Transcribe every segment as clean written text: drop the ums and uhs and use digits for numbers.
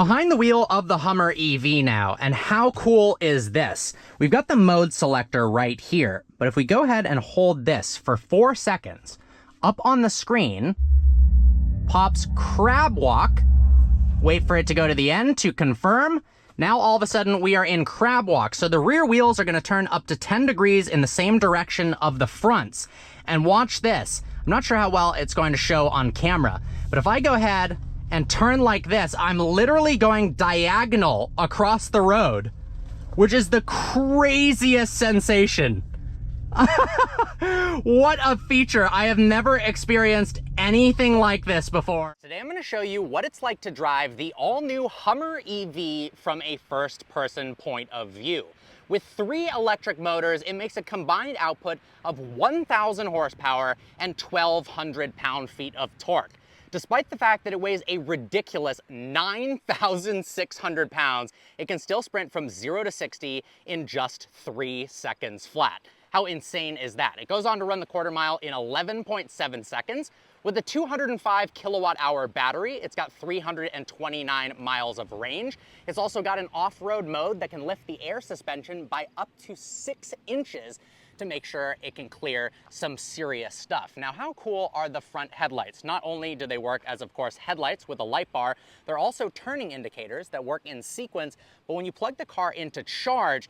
Behind the wheel of the Hummer EV now, and how cool is this? We've got the mode selector right here, but if we go ahead and hold this for 4 seconds, up on the screen pops crab walk. Wait for it to go to the end to confirm. Now all of a sudden we are in crab walk, so the rear wheels are going to turn up to 10 degrees in the same direction of the fronts. And watch this. I'm not sure how well it's going to show on camera, but if I go ahead and turn like this, I'm literally going diagonal across the road, which is the craziest sensation. What a feature. I have never experienced anything like this before. Today I'm going to show you what it's like to drive the all-new Hummer EV from a first-person point of view. With 3 electric motors, it makes a combined output of 1,000 horsepower and 1,200 pound-feet of torque. Despite the fact that it weighs a ridiculous 9,600 pounds, it can still sprint from 0 to 60 in just 3 seconds flat. How insane is that? It goes on to run the quarter mile in 11.7 seconds. With a 205 kilowatt hour battery, it's got 329 miles of range. It's also got an off-road mode that can lift the air suspension by up to 6 inches to make sure it can clear some serious stuff. Now, how cool are the front headlights? Not only do they work as, of course, headlights with a light bar, they're also turning indicators that work in sequence, but when you plug the car into charge,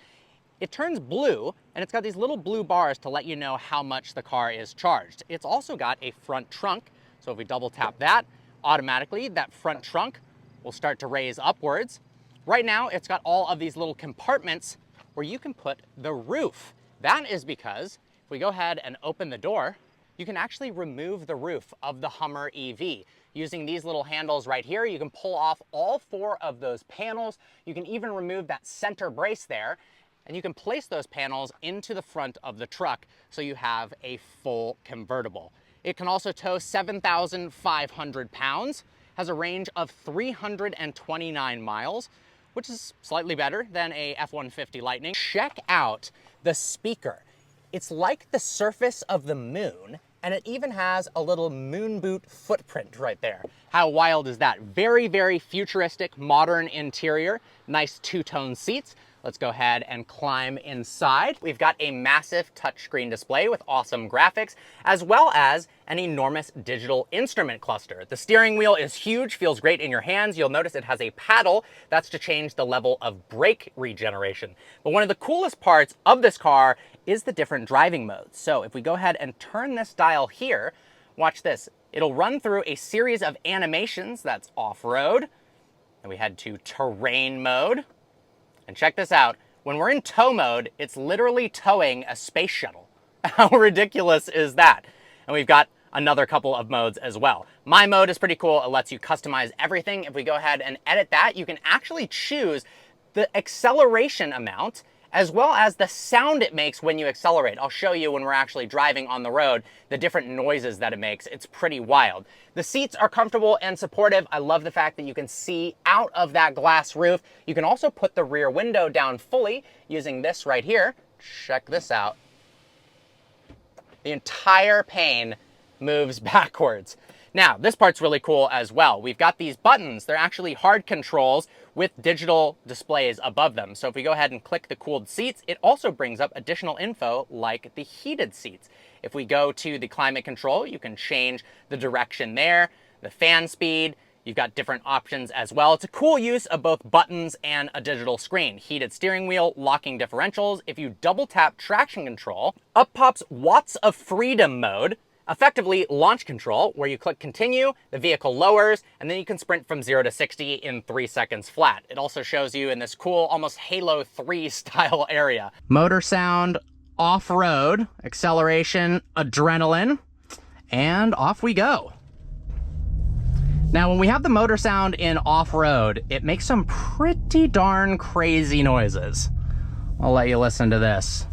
it turns blue, and it's got these little blue bars to let you know how much the car is charged. It's also got a front trunk, so if we double tap that, automatically that front trunk will start to raise upwards. Right now, it's got all of these little compartments where you can put the roof. That is because if we go ahead and open the door, you can actually remove the roof of the Hummer EV. Using these little handles right here, you can pull off all 4 of those panels. You can even remove that center brace there, and you can place those panels into the front of the truck so you have a full convertible. It can also tow 7,500 pounds, has a range of 329 miles, which is slightly better than a F-150 Lightning. Check out the speaker. It's like the surface of the moon, and it even has a little moon boot footprint right there. How wild is that? Very, very futuristic, modern interior, nice 2-tone seats. Let's go ahead and climb inside. We've got a massive touchscreen display with awesome graphics, as well as an enormous digital instrument cluster. The steering wheel is huge, feels great in your hands. You'll notice it has a paddle. That's to change the level of brake regeneration. But one of the coolest parts of this car is the different driving modes. So if we go ahead and turn this dial here, watch this. It'll run through a series of animations. That's off-road. And we head to terrain mode. And check this out, when we're in tow mode, it's literally towing a space shuttle. How ridiculous is that? And we've got another couple of modes as well. My mode is pretty cool. It lets you customize everything. If we go ahead and edit that, you can actually choose the acceleration amount as well as the sound it makes when you accelerate. I'll show you when we're actually driving on the road, the different noises that it makes. It's pretty wild. The seats are comfortable and supportive. I love the fact that you can see out of that glass roof. You can also put the rear window down fully using this right here. Check this out. The entire pane moves backwards. Now, this part's really cool as well. We've got these buttons. They're actually hard controls with digital displays above them. So if we go ahead and click the cooled seats, it also brings up additional info like the heated seats. If we go to the climate control, you can change the direction there, the fan speed. You've got different options as well. It's a cool use of both buttons and a digital screen. Heated steering wheel, locking differentials. If you double tap traction control, up pops Watts of Freedom mode. Effectively launch control, where you click continue, the vehicle lowers, and then you can sprint from 0 to 60 in 3 seconds flat. It also shows you in this cool, almost Halo 3 style area. Motor sound, off-road, acceleration, adrenaline, and off we go. Now, when we have the motor sound in off-road, it makes some pretty darn crazy noises. I'll let you listen to this.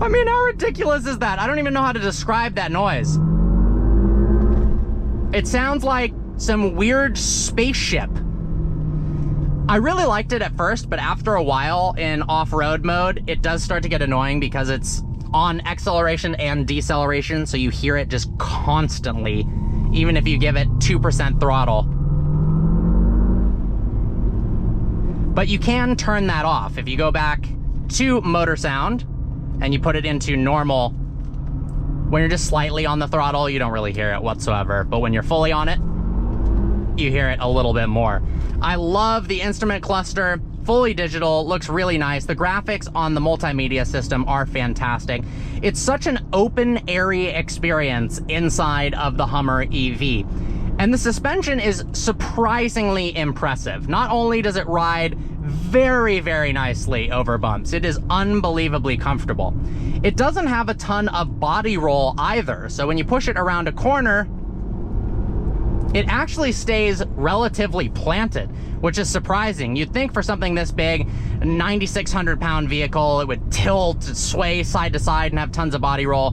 I mean, how ridiculous is that? I don't even know how to describe that noise. It sounds like some weird spaceship. I really liked it at first, but after a while in off-road mode, it does start to get annoying because it's on acceleration and deceleration, so you hear it just constantly, even if you give it 2% throttle. But you can turn that off. If you go back to motor sound and you put it into normal, when you're just slightly on the throttle, you don't really hear it whatsoever. But when you're fully on it, you hear it a little bit more. I love the instrument cluster, fully digital, looks really nice. The graphics on the multimedia system are fantastic. It's such an open, airy experience inside of the Hummer EV. And the suspension is surprisingly impressive. Not only does it ride very, very nicely over bumps, it is unbelievably comfortable. It doesn't have a ton of body roll either, so when you push it around a corner, it actually stays relatively planted, which is surprising. You'd think for something this big, a 9,600 pound vehicle, it would tilt, sway side to side and have tons of body roll,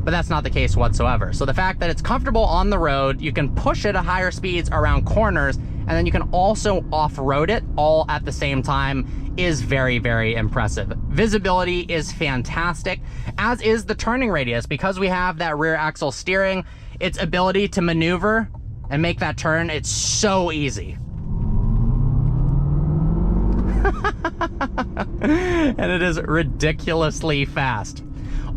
but that's not the case whatsoever. So the fact that it's comfortable on the road, you can push it at higher speeds around corners, and then you can also off-road it all at the same time is very, very impressive. Visibility is fantastic, as is the turning radius. Because we have that rear axle steering, its ability to maneuver and make that turn, it's so easy. And it is ridiculously fast.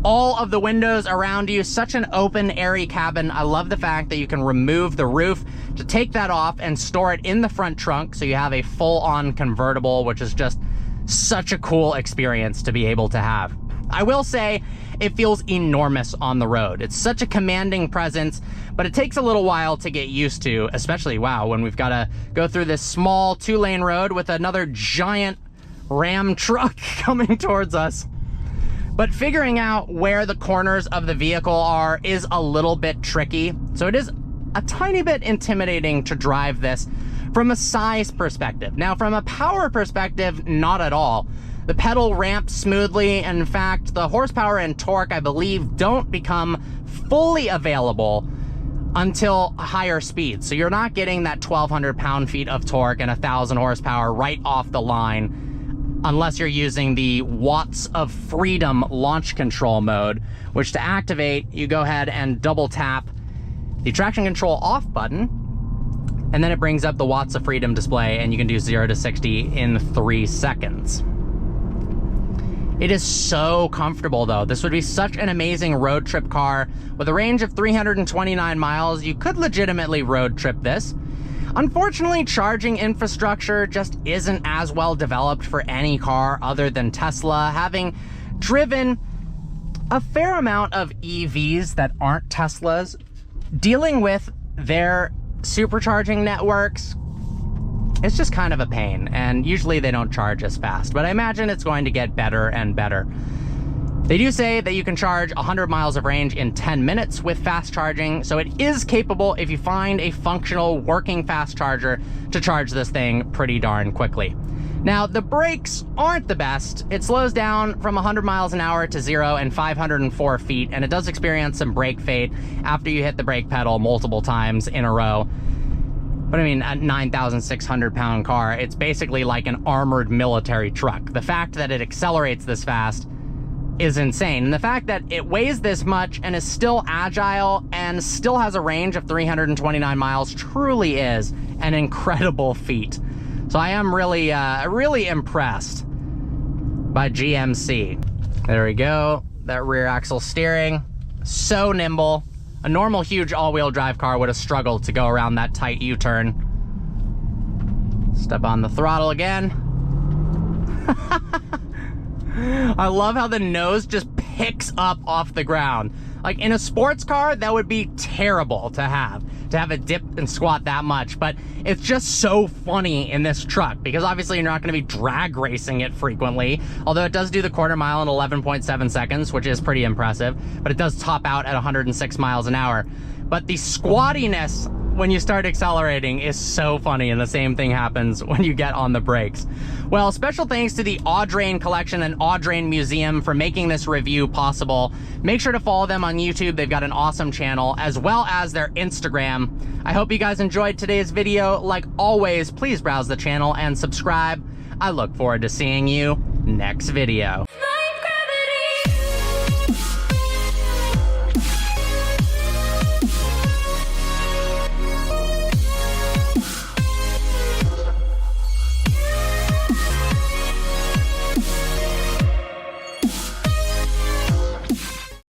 All of the windows around you, such an open, airy cabin. I love the fact that you can remove the roof to take that off and store it in the front trunk, so you have a full-on convertible, which is just such a cool experience to be able to have. I will say it feels enormous on the road. It's such a commanding presence, but it takes a little while to get used to, especially, wow, when we've got to go through this small 2-lane road with another giant Ram truck coming towards us. But figuring out where the corners of the vehicle are is a little bit tricky, so it is a tiny bit intimidating to drive this from a size perspective. Now, from a power perspective, not at all. The pedal ramps smoothly, and in fact, the horsepower and torque, I believe, don't become fully available until higher speeds. So you're not getting that 1,200 pound-feet of torque and 1,000 horsepower right off the line, unless you're using the Watts of Freedom launch control mode, which to activate, you go ahead and double tap the traction control off button, and then it brings up the Watts of Freedom display, and you can do 0 to 60 in 3 seconds. It is so comfortable though. This would be such an amazing road trip car. With a range of 329 miles, you could legitimately road trip this. Unfortunately, charging infrastructure just isn't as well developed for any car other than Tesla. Having driven a fair amount of EVs that aren't Teslas, dealing with their supercharging networks, it's just kind of a pain, and usually they don't charge as fast, but I imagine it's going to get better and better. They do say that you can charge 100 miles of range in 10 minutes with fast charging, so it is capable, if you find a functional working fast charger, to charge this thing pretty darn quickly. Now, the brakes aren't the best. It slows down from 100 miles an hour to 0 in 504 feet, and it does experience some brake fade after you hit the brake pedal multiple times in a row. But I mean, a 9,600 pound car, it's basically like an armored military truck. The fact that it accelerates this fast is insane. And the fact that it weighs this much and is still agile and still has a range of 329 miles truly is an incredible feat. So I am really, really impressed by GMC. There we go. That rear axle steering, so nimble. A normal huge all-wheel drive car would have struggled to go around that tight U-turn. Step on the throttle again. I love how the nose just picks up off the ground. Like in a sports car, that would be terrible to have a dip and squat that much, but it's just so funny in this truck because obviously you're not going to be drag racing it frequently, although it does do the quarter mile in 11.7 seconds, which is pretty impressive, but it does top out at 106 miles an hour. But the squattiness when you start accelerating is so funny, and the same thing happens when you get on the brakes. Well, special thanks to the Audrain Collection and Audrain Museum for making this review possible. Make sure to follow them on YouTube. They've got an awesome channel, as well as their Instagram. I hope you guys enjoyed today's video. Like always, please browse the channel and subscribe. I look forward to seeing you next video.